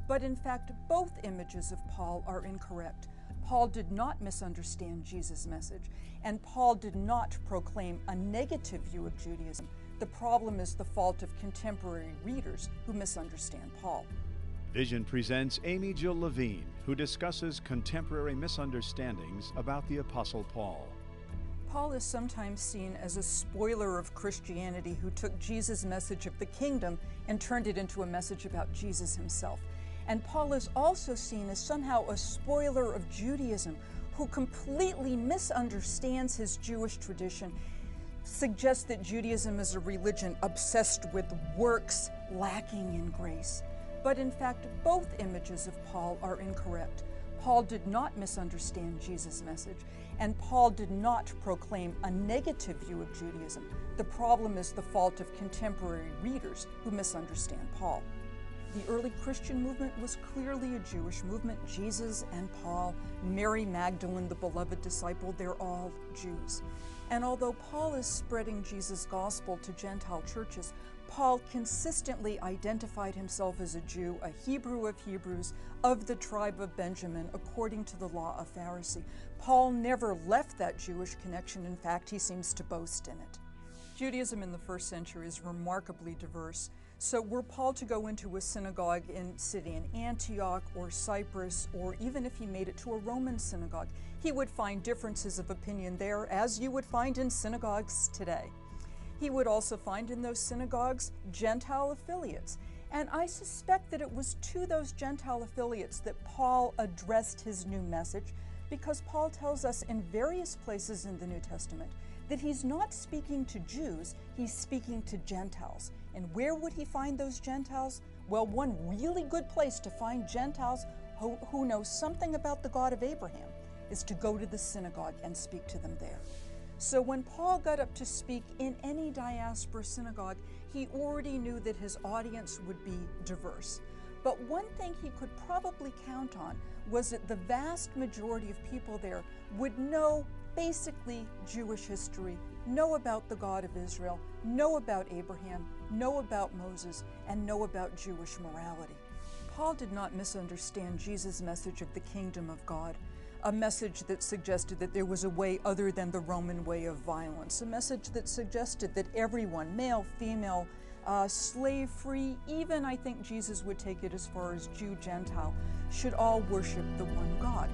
But in fact, both images of Paul are incorrect. Paul did not misunderstand Jesus' message, and Paul did not proclaim a negative view of Judaism. The problem is the fault of contemporary readers who misunderstand Paul. Vision presents Amy Jill Levine, who discusses contemporary misunderstandings about the Apostle Paul. Paul is sometimes seen as a spoiler of Christianity who took Jesus' message of the kingdom and turned it into a message about Jesus himself. And Paul is also seen as somehow a spoiler of Judaism who completely misunderstands his Jewish tradition, suggests that Judaism is a religion obsessed with works, lacking in grace. But in fact, both images of Paul are incorrect. Paul did not misunderstand Jesus' message, and Paul did not proclaim a negative view of Judaism. The problem is the fault of contemporary readers who misunderstand Paul. The early Christian movement was clearly a Jewish movement. Jesus and Paul, Mary Magdalene, the beloved disciple, they're all Jews. And although Paul is spreading Jesus' gospel to Gentile churches, Paul consistently identified himself as a Jew, a Hebrew of Hebrews, of the tribe of Benjamin, according to the law of Pharisee. Paul never left that Jewish connection. In fact, he seems to boast in it. Judaism in the first century is remarkably diverse. So were Paul to go into a synagogue in city in Antioch or Cyprus, or even if he made it to a Roman synagogue, he would find differences of opinion there, as you would find in synagogues today. He would also find in those synagogues Gentile affiliates. And I suspect that it was to those Gentile affiliates that Paul addressed his new message, because Paul tells us in various places in the New Testament that he's not speaking to Jews, he's speaking to Gentiles. And where would he find those Gentiles? Well, one really good place to find Gentiles who know something about the God of Abraham is to go to the synagogue and speak to them there. So when Paul got up to speak in any diaspora synagogue, he already knew that his audience would be diverse. But one thing he could probably count on was that the vast majority of people there would know basically Jewish history, know about the God of Israel, know about Abraham, know about Moses, and know about Jewish morality. Paul did not misunderstand Jesus' message of the kingdom of God, a message that suggested that there was a way other than the Roman way of violence, a message that suggested that everyone, male, female, slave-free, even I think Jesus would take it as far as Jew, Gentile, should all worship the one God.